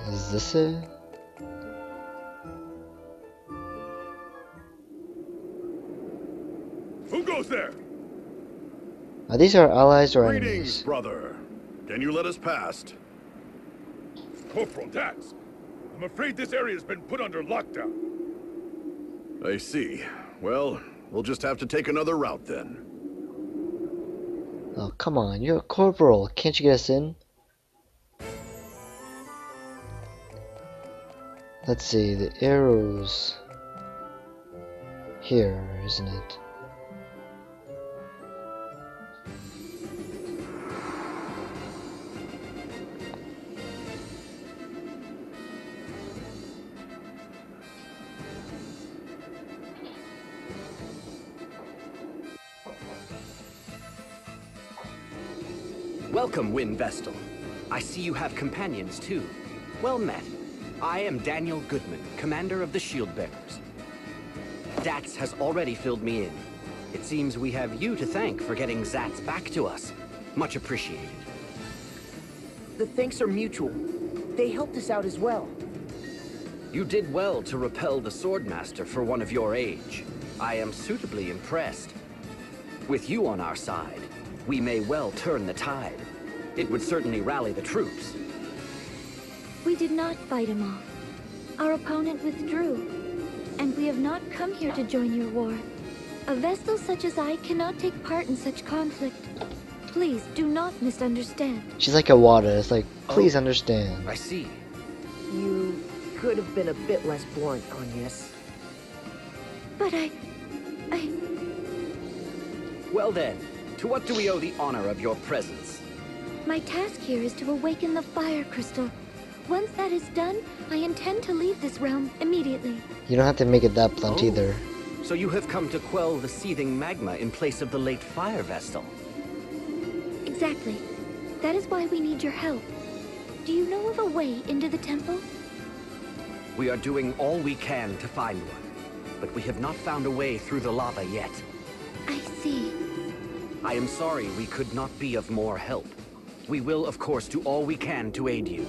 Is this it? Who goes there? Are these our allies or Greetings, enemies? brother. Can you let us past? Corporal Dax, I'm afraid this area has been put under lockdown. I see. Well, we'll just have to take another route then. Oh, come on. You're a corporal. Can't you get us in? Let's see. The arrows. Here, isn't it? Welcome, Wind Vestal. I see you have companions, too. Well met. I am Daniel Goodman, commander of the Shield Bearers. Dax has already filled me in. It seems we have you to thank for getting Zats back to us. Much appreciated. The thanks are mutual. They helped us out as well. You did well to repel the Swordmaster for one of your age. I am suitably impressed. With you on our side, we may well turn the tide. It would certainly rally the troops. We did not fight him off. Our opponent withdrew, and we have not come here to join your war. A Vestal such as I cannot take part in such conflict. Please do not misunderstand. She's like a water. It's like, please understand. I see. You could have been a bit less blunt, Agnes. But I... Well then, to what do we owe the honor of your presence? My task here is to awaken the fire crystal. Once that is done, I intend to leave this realm immediately. You don't have to make it that blunt Oh. either. So you have come to quell the seething magma in place of the late Fire Vestal. Exactly. That is why we need your help. Do you know of a way into the temple? We are doing all we can to find one, but we have not found a way through the lava yet. I see. I am sorry we could not be of more help. We will, of course, do all we can to aid you.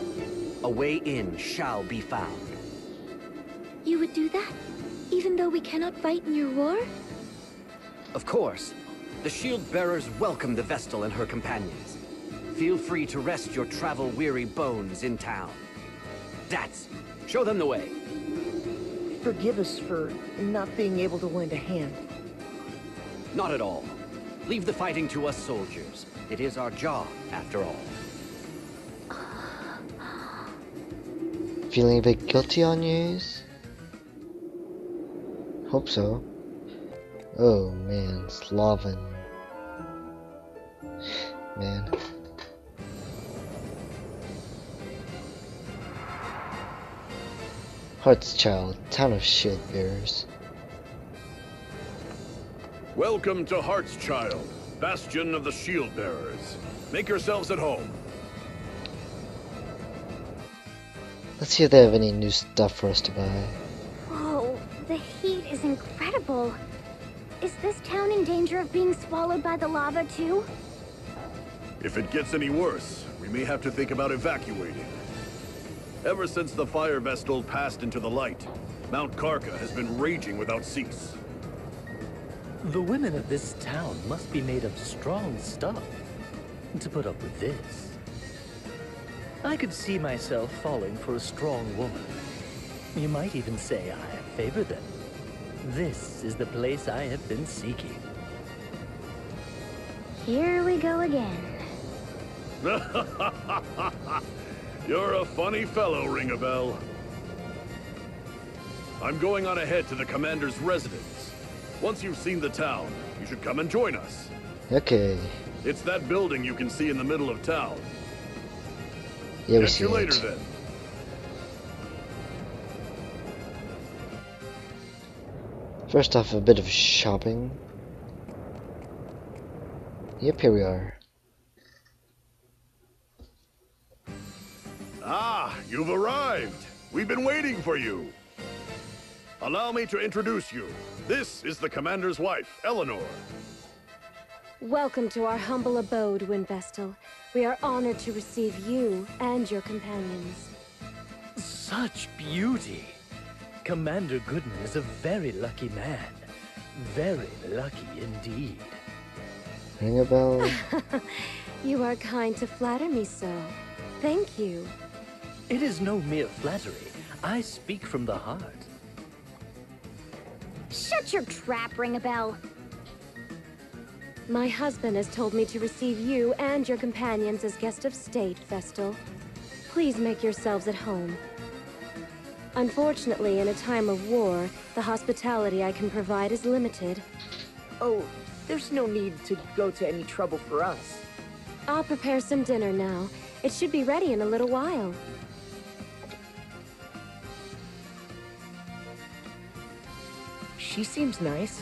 A way in shall be found. You would do that? Even though we cannot fight in your war? Of course. The Shield Bearers welcome the Vestal and her companions. Feel free to rest your travel-weary bones in town. Dats, show them the way. Forgive us for not being able to lend a hand. Not at all. Leave the fighting to us soldiers. It is our job, after all. Feeling a bit guilty on yous? Hope so. Oh man, Slaven. Man. Heartschild, town of shield bearers. Welcome to Heartschild, bastion of the Shield Bearers. Make yourselves at home. Let's see if they have any new stuff for us to buy. Whoa, the heat is incredible. Is this town in danger of being swallowed by the lava too? If it gets any worse, we may have to think about evacuating. Ever since the Fire Vestal passed into the light, Mount Karka has been raging without cease. The women of this town must be made of strong stuff to put up with this. I could see myself falling for a strong woman. You might even say I favor them. This is the place I have been seeking. Here we go again. You're a funny fellow, Ring-a-Bell. I'm going on ahead to the commander's residence. Once you've seen the town, you should come and join us. Okay. It's that building you can see in the middle of town. Yeah, we Catch see you later it. then. First off, a bit of shopping. Yep, here we are. Ah, you've arrived. We've been waiting for you. Allow me to introduce you. This is the commander's wife, Eleanor. Welcome to our humble abode, Wind Vestal. We are honored to receive you and your companions. Such beauty! Commander Goodman is a very lucky man. Very lucky indeed. Ring a bell? You are kind to flatter me so. Thank you. It is no mere flattery. I speak from the heart. Shut your trap, Ringabel. My husband has told me to receive you and your companions as guest of state, Vestal. Please make yourselves at home. Unfortunately, in a time of war, the hospitality I can provide is limited. Oh, there's no need to go to any trouble for us. I'll prepare some dinner now. It should be ready in a little while. She seems nice.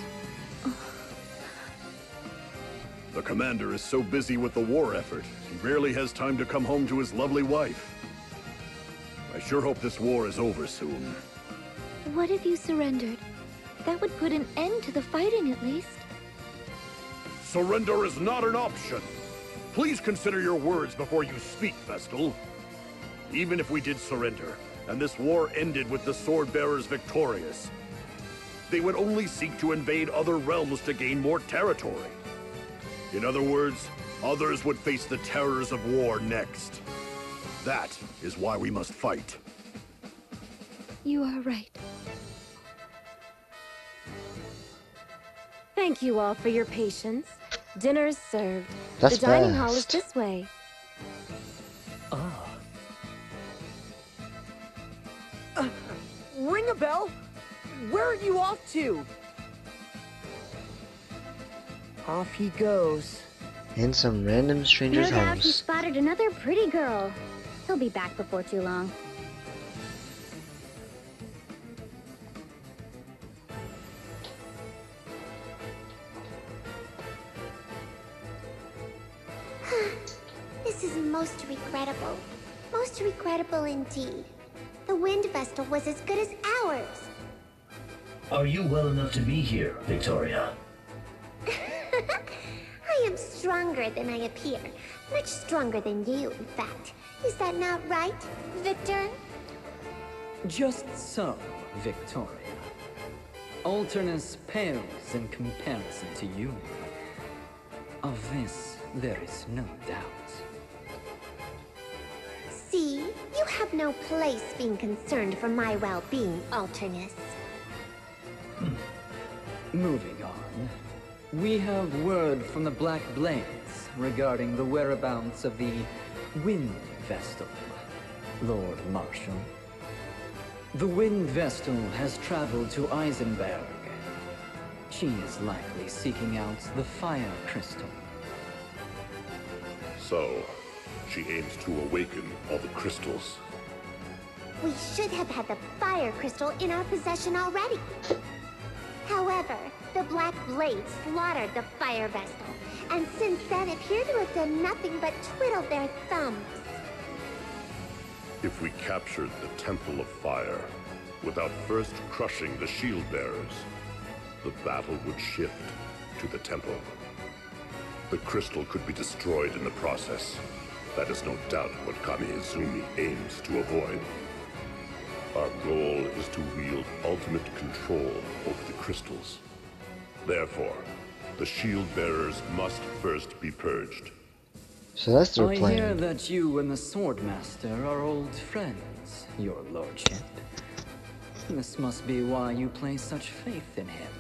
The commander is so busy with the war effort, he rarely has time to come home to his lovely wife. I sure hope this war is over soon. What if you surrendered? That would put an end to the fighting at least. Surrender is not an option. Please consider your words before you speak, Vestal. Even if we did surrender, and this war ended with the Sword-Bearers victorious, they would only seek to invade other realms to gain more territory. In other words, others would face the terrors of war next. That is why we must fight. You are right. Thank you all for your patience. Dinner is served. That's the dining hall is fast. this way. Ah, Ringabel? Where are you off to? Off he goes. In some random No stranger's doubt he house. spotted another pretty girl. He'll be back before too long. This is most regrettable. Most regrettable indeed. The Wind Vestal was as good as ours. Are you well enough to be here, Victoria? I am stronger than I appear. Much stronger than you, in fact. Is that not right, Victor? Just so, Victoria. Alternus pales in comparison to you. Of this, there is no doubt. See, you have no place being concerned for my well-being, Alternus. Moving on. We have word from the Black Blades regarding the whereabouts of the Wind Vestal, Lord Marshal. The Wind Vestal has traveled to Eisenberg. She is likely seeking out the Fire Crystal. So, she aims to awaken all the crystals. We should have had the Fire Crystal in our possession already. However, the Black Blades slaughtered the Fire Vestal, and since then appear to have done nothing but twiddle their thumbs. If we captured the Temple of Fire, without first crushing the Shield Bearers, the battle would shift to the Temple. The crystal could be destroyed in the process. That is no doubt what Kami Izumi aims to avoid. Our goal is to wield ultimate control over the crystals. Therefore, the Shield Bearers must first be purged. So that's their I plan. hear that you and the Swordmaster are old friends, your lordship. This must be why you place such faith in him.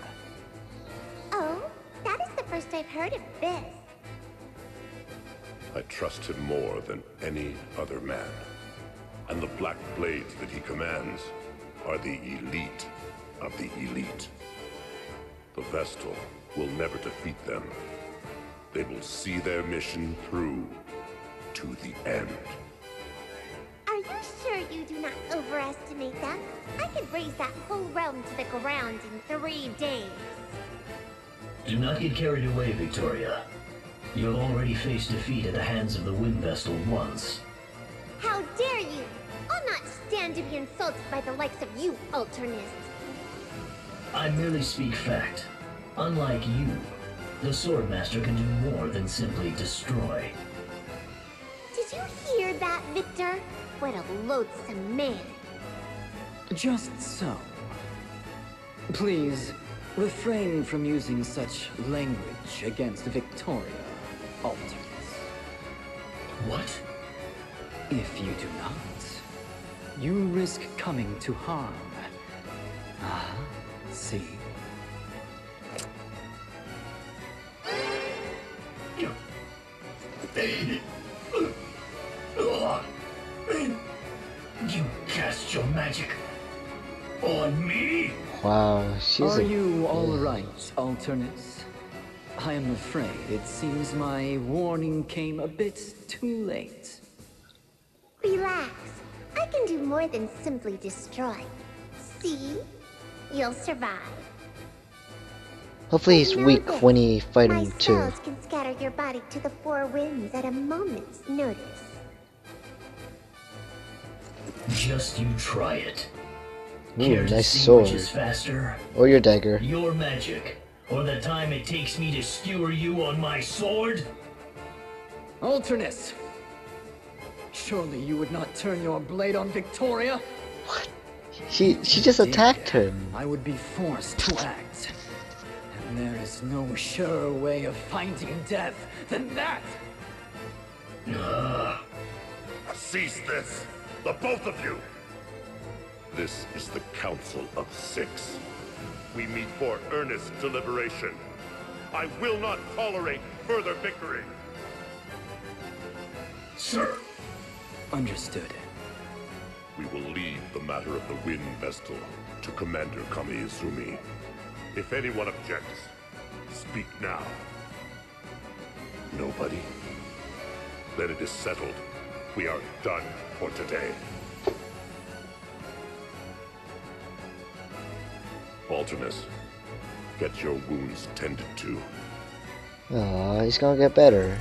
Oh, that is the first I've heard of this. I trust him more than any other man. And the Black Blades that he commands are the elite of the elite. The Vestal will never defeat them. They will see their mission through to the end. Are you sure you do not overestimate them? I could raise that whole realm to the ground in 3 days. Do not get carried away, Victoria. You have already faced defeat at the hands of the Wind Vestal once. How dare you! I'll not stand to be insulted by the likes of you, Alternus. I merely speak fact. Unlike you, the Swordmaster can do more than simply destroy. Did you hear that, Victor? What a loathsome man. Just so. Please, refrain from using such language against Victoria, Alternates. What? If you do not, you risk coming to harm. Ah, see? You cast your magic on me? Wow, she's Are you all right, Alternates? I am afraid it seems my warning came a bit too late. Relax. I can do more than simply destroy. See? You'll survive. Hopefully he's weak when he fight My him too. spells can scatter your body to the four winds at a moment's notice. Just you try it. Ooh, Care to nice see sword. which is faster? Or your dagger. Your magic, or the time it takes me to skewer you on my sword? Alternates! Surely you would not turn your blade on Victoria? She just attacked him. I would be forced to act. And there is no surer way of finding death than that! Cease this! The both of you! This is the Council of Six. We meet for earnest deliberation. I will not tolerate further bickering. Sir! Understood. We will leave the matter of the Wind Vestal to Commander Kamiizumi. If anyone objects, speak now. Nobody? Then it is settled. We are done for today. Alternus, get your wounds tended to. Aw, he's gonna get better.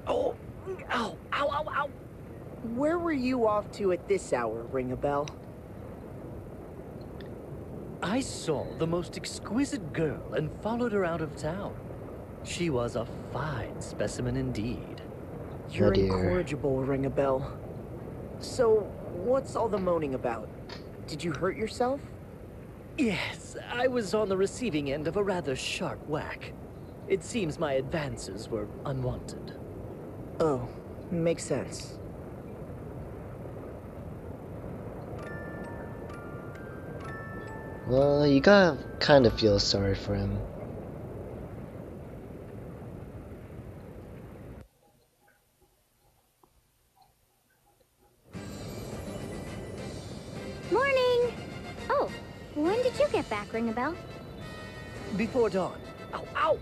Oh, ow, ow, ow, ow. Where were you off to at this hour, ring a bell? I saw the most exquisite girl and followed her out of town. She was a fine specimen indeed. You're dear. incorrigible, ring a bell. So, what's all the moaning about? Did you hurt yourself? Yes, I was on the receiving end of a rather sharp whack. It seems my advances were unwanted. Oh, makes sense. Well, you gotta kind of feel sorry for him. Morning! Oh, when did you get back, ring a bell? Before dawn. Ow, ow!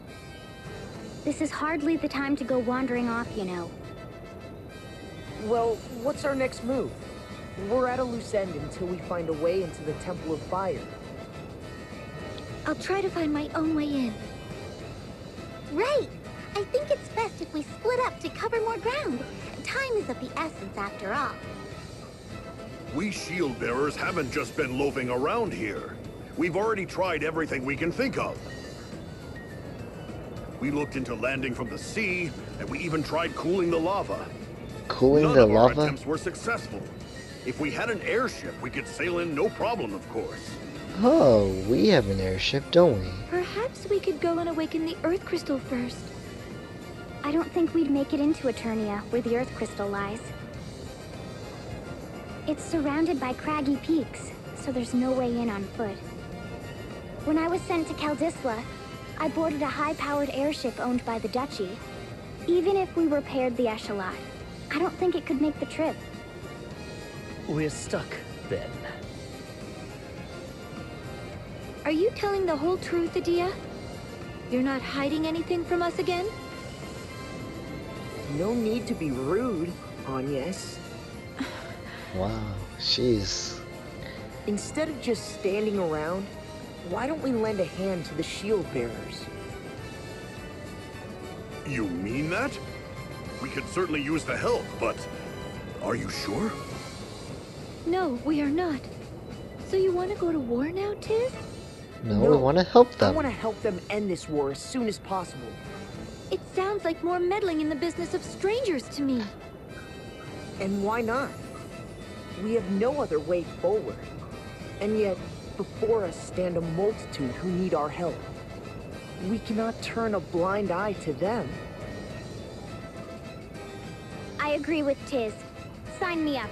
This is hardly the time to go wandering off, you know. Well, what's our next move? We're at a loose end until we find a way into the Temple of Fire. I'll try to find my own way in. Right! I think it's best if we split up to cover more ground. Time is of the essence after all. We shield bearers haven't just been loafing around here. We've already tried everything we can think of. We looked into landing from the sea, and we even tried cooling the lava. Cooling None the of our lava? attempts were successful. If we had an airship, we could sail in no problem, of course. Oh, we have an airship, don't we? Perhaps we could go and awaken the Earth Crystal first. I don't think we'd make it into Eternia, where the Earth Crystal lies. It's surrounded by craggy peaks, so there's no way in on foot. When I was sent to Kaldisla, I boarded a high-powered airship owned by the Duchy. Even if we repaired the echelon, I don't think it could make the trip. We're stuck, then. Are you telling the whole truth, Adia? You're not hiding anything from us again? No need to be rude, Agnes. Wow, she's... Instead of just standing around, why don't we lend a hand to the shield bearers? You mean that? We could certainly use the help, but... Are you sure? No, we are not. So you want to go to war now, Tiz? No, we want to help I them. want to help them end this war as soon as possible. It sounds like more meddling in the business of strangers to me. And why not? We have no other way forward. And yet, before us stand a multitude who need our help. We cannot turn a blind eye to them. I agree with Tiz. Sign me up.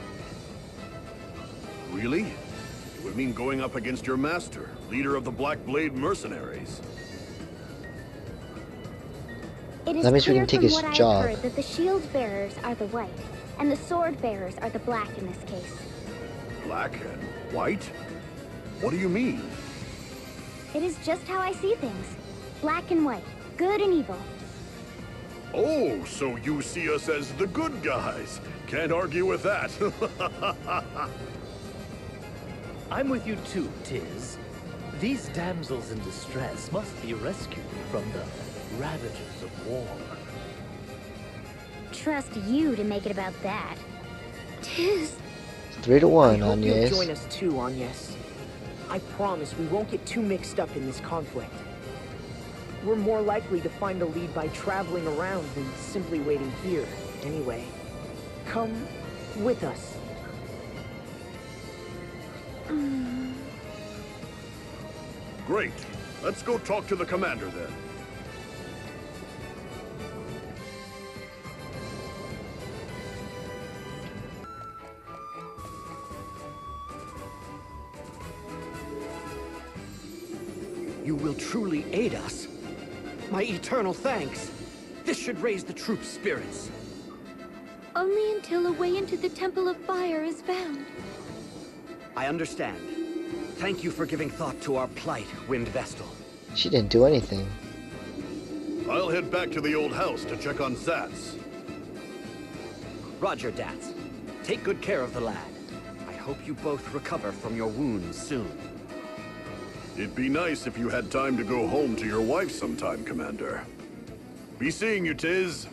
Really? It would mean going up against your master, leader of the Black Blade mercenaries. It is That means we clear can take from his what job. I've heard that the shield bearers are the white, and the sword bearers are the black in this case. Black and white? What do you mean? It is just how I see things. Black and white, good and evil. Oh, so you see us as the good guys. Can't argue with that. I'm with you too, Tiz. These damsels in distress must be rescued from the ravages of war. Trust you to make it about that. Tiz. 3-1, I hope you'll Agnes. join us too, Agnes. I promise we won't get too mixed up in this conflict. We're more likely to find a lead by traveling around than simply waiting here, anyway. Come with us. Great. Let's go talk to the commander then. You will truly aid us. My eternal thanks. This should raise the troops' spirits. Only until a way into the Temple of Fire is found. I understand. Thank you for giving thought to our plight, Wind Vestal. She didn't do anything. I'll head back to the old house to check on Sats. Roger, Dats. Take good care of the lad. I hope you both recover from your wounds soon. It'd be nice if you had time to go home to your wife sometime, Commander. Be seeing you, Tiz.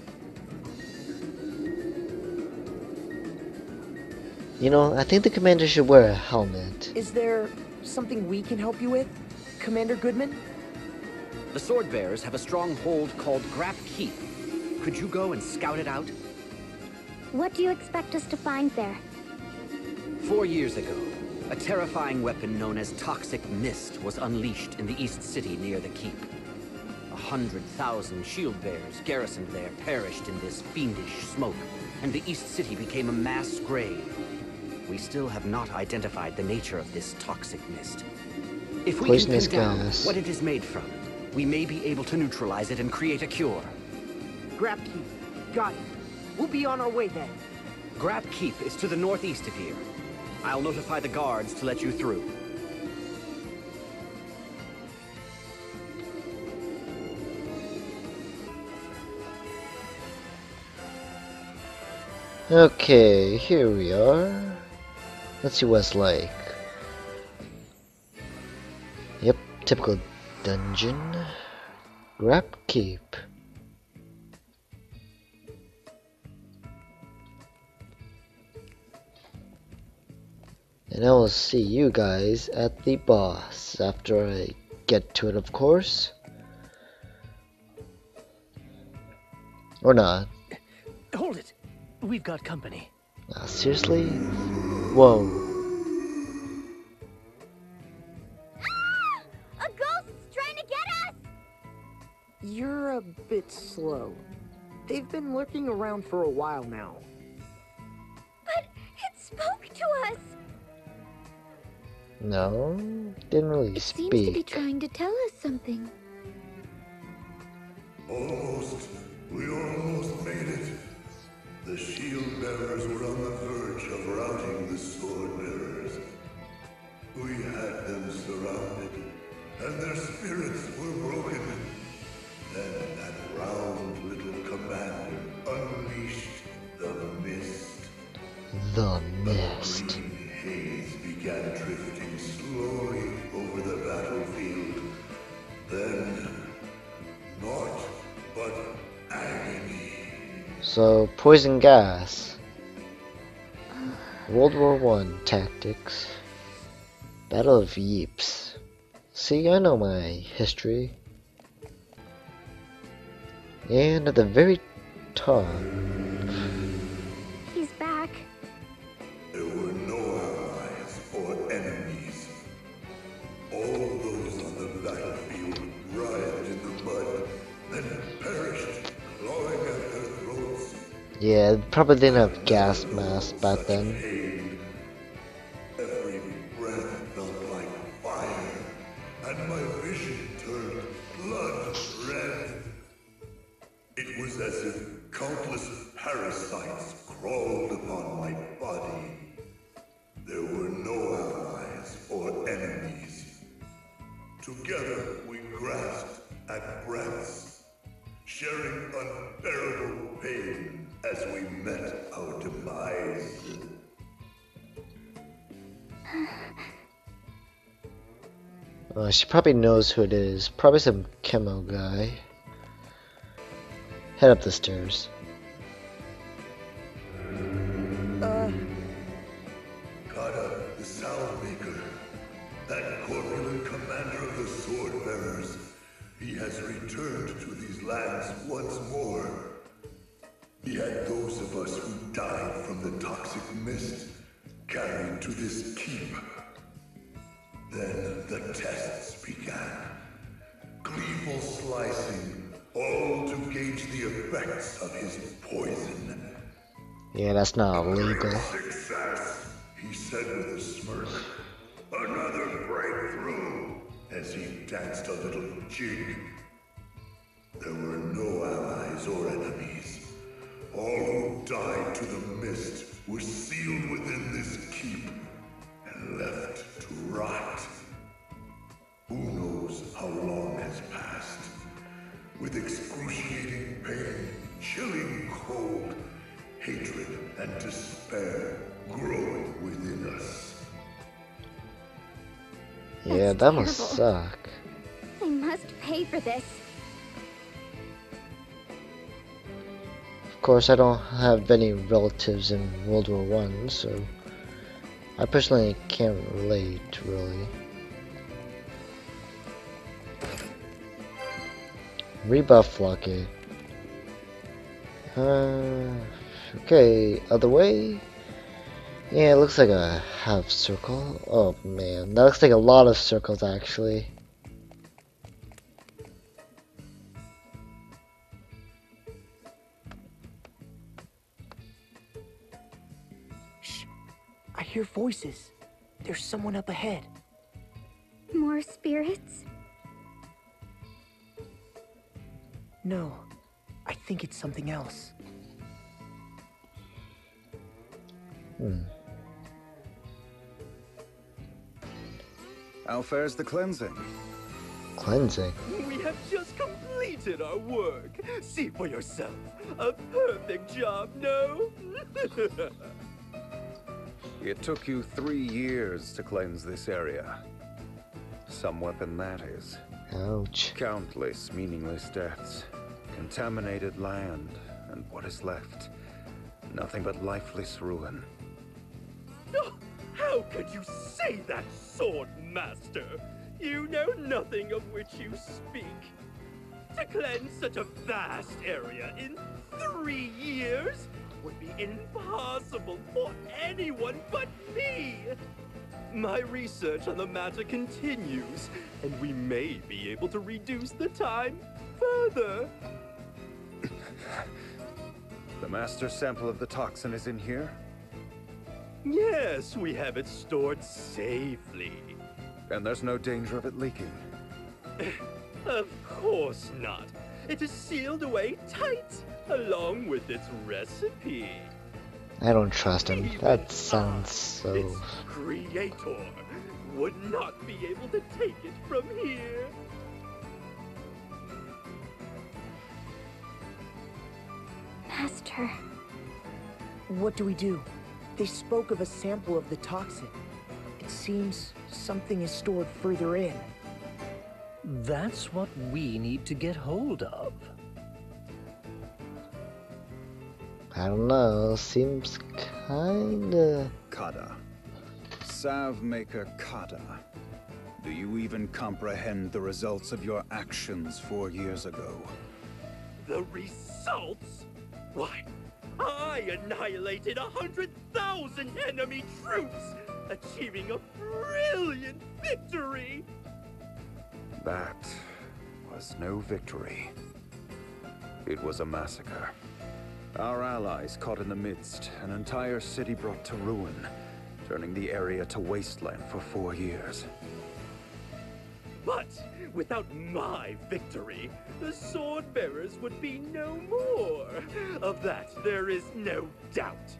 You know, I think the commander should wear a helmet. Is there something we can help you with, Commander Goodman? The sword bearers have a strong hold called Grapp Keep. Could you go and scout it out? What do you expect us to find there? 4 years ago, a terrifying weapon known as toxic mist was unleashed in the East City near the keep. 100,000 shield bearers garrisoned there perished in this fiendish smoke, and the East City became a mass grave. We still have not identified the nature of this toxic mist. If we can pin down gas. what it is made from, we may be able to neutralize it and create a cure. Grapp Keep. Got it. We'll be on our way then. Grapp Keep is to the northeast of here. I'll notify the guards to let you through. Okay, here we are. Let's see what it's like. Yep, typical dungeon. Grapp Keep. And I will see you guys at the boss after I get to it, of course. Or not. Hold it! We've got company. Seriously? Whoa. A ghost's trying to get us! You're a bit slow. They've been lurking around for a while now. But it spoke to us. No, didn't really It speak. seems to be trying to tell us something. Almost. We almost made it. The shield bearers were on the verge of routing the sword bearers. We had them surrounded, and their spirits were broken. Then that round little commander unleashed the mist. The mist. A green haze began drifting slowly over the battlefield. Then, naught but agony. So, poison gas. World War I tactics. Battle of Ypres. See, I know my history. And at the very top. He's back. There were no allies or enemies. All those on the battlefield writhed in the mud and perished, clawing at their throats. Yeah, probably didn't have gas masks back Such then. pain. Every breath felt like fire, and my vision turned blood red. It was as if countless parasites crawled upon my body. There were no allies or enemies. Together we grasped at breaths, sharing unbearable pain as we met our demise. She probably knows who it is. Probably some chemo guy. Head up the stairs. Kata, the sound maker, that corpulent commander of the sword bearers, he has returned to these lands once more. He had those of us who died from the toxic mist carried to this keep. Then the tests began. Gleeful slicing, all to gauge the effects of his poison. Yeah, that's not illegal. Success, he said with a smirk. Another breakthrough, as he danced a little jig. There were no allies or enemies. All who died to the mist were sealed within this keep and left to rot. Who knows how long has passed? With excruciating pain, chilling cold, hatred and despair growing within us. Yeah, that must suck. They must pay for this. Of course, I don't have any relatives in World War One, so I personally can't relate, really. Rebuff Locket. Okay, other way. Yeah, it looks like a half circle. Oh man, that looks like a lot of circles actually. Shh! I hear voices. There's someone up ahead. More spirits? No, I think it's something else. How fares the cleansing? Cleansing. We have just completed our work. See for yourself. A perfect job, no? It took you 3 years to cleanse this area. Some weapon that is. Ouch. Countless meaningless deaths. Contaminated land, and what is left? Nothing but lifeless ruin. Oh, how could you say that, Sword Master? You know nothing of which you speak. To cleanse such a vast area in 3 years would be impossible for anyone but me. My research on the matter continues, and we may be able to reduce the time further. The master sample of the toxin is in here? Yes, we have it stored safely. And there's no danger of it leaking? Of course not. It is sealed away tight, along with its recipe. I don't trust him. That sounds so... Its creator would not be able to take it from here. Master. What do we do? They spoke of a sample of the toxin. It seems something is stored further in. That's what we need to get hold of. I don't know, seems kinda... Kada. Salve maker Kada. Do you even comprehend the results of your actions 4 years ago? The results? Why, I annihilated 100,000 enemy troops, achieving a brilliant victory! That was no victory. It was a massacre. Our allies caught in the midst, an entire city brought to ruin, turning the area to wasteland for 4 years. But without my victory, the sword bearers would be no more. Of that, there is no doubt.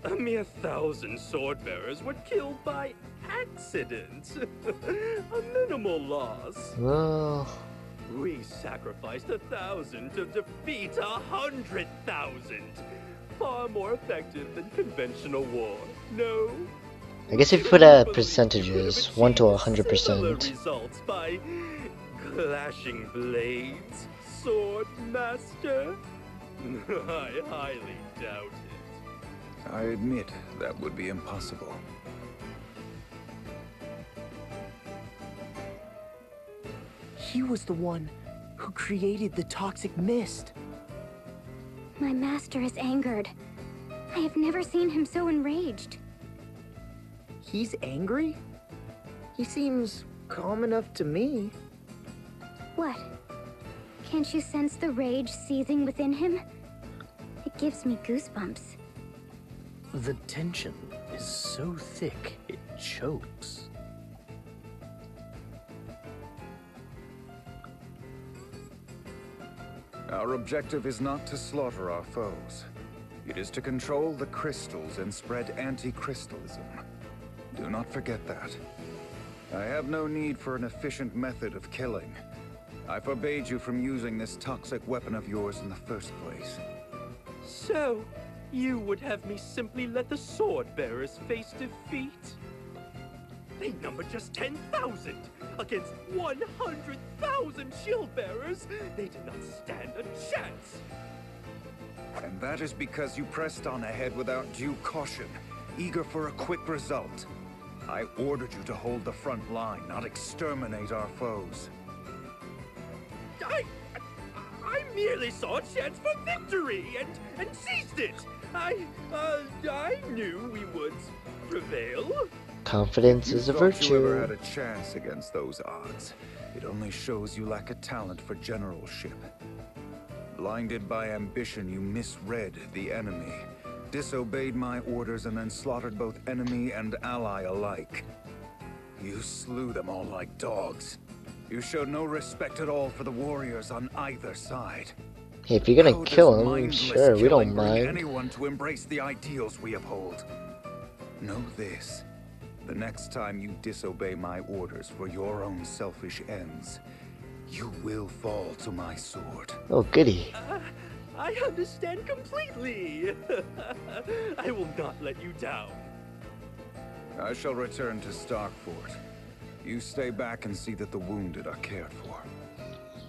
A mere 1,000 sword bearers were killed by accident. A minimal loss. Well, We sacrificed 1,000 to defeat 100,000. Far more effective than conventional war. No? I guess if you put percentages, 1 to 100%. Results by clashing blades, sword master. I highly doubt it. I admit that would be impossible. He was the one who created the toxic mist. My master is angered. I have never seen him so enraged. He's angry? He seems calm enough to me. What? Can't you sense the rage seething within him? It gives me goosebumps. The tension is so thick, it chokes. Our objective is not to slaughter our foes. It is to control the crystals and spread anti-crystalism. Do not forget that. I have no need for an efficient method of killing. I forbade you from using this toxic weapon of yours in the first place. So, you would have me simply let the sword bearers face defeat? They number just 10,000 against 100,000 shield bearers. They did not stand a chance. And that is because you pressed on ahead without due caution, eager for a quick result. I ordered you to hold the front line, not exterminate our foes. I merely saw a chance for victory and seized it. I knew we would prevail. Confidence is a virtue. You ever had a chance against those odds. It only shows you lack a talent for generalship. Blinded by ambition, you misread the enemy, disobeyed my orders, and then slaughtered both enemy and ally alike. You slew them all like dogs. You showed no respect at all for the warriors on either side. Hey, if you're gonna How kill does him, mindless sure, we don't killing bring mind. anyone to embrace the ideals we uphold. Know this. The next time you disobey my orders for your own selfish ends, you will fall to my sword. Oh, goody. I understand completely. I will not let you down. I shall return to Starkfort. You stay back and see that the wounded are cared for.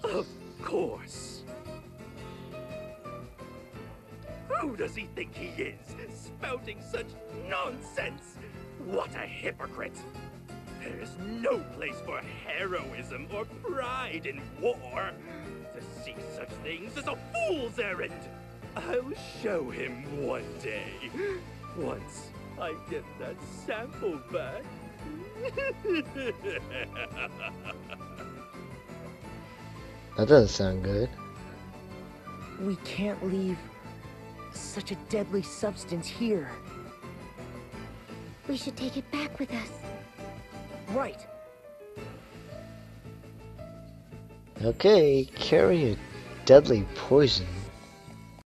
Of course. Who does he think he is, spouting such nonsense? What a hypocrite! There is no place for heroism or pride in war. To see such things is a fool's errand. I'll show him one day. Once I get that sample back. That doesn't sound good. We can't leave such a deadly substance here. We should take it back with us. Right. Okay, carry a deadly poison.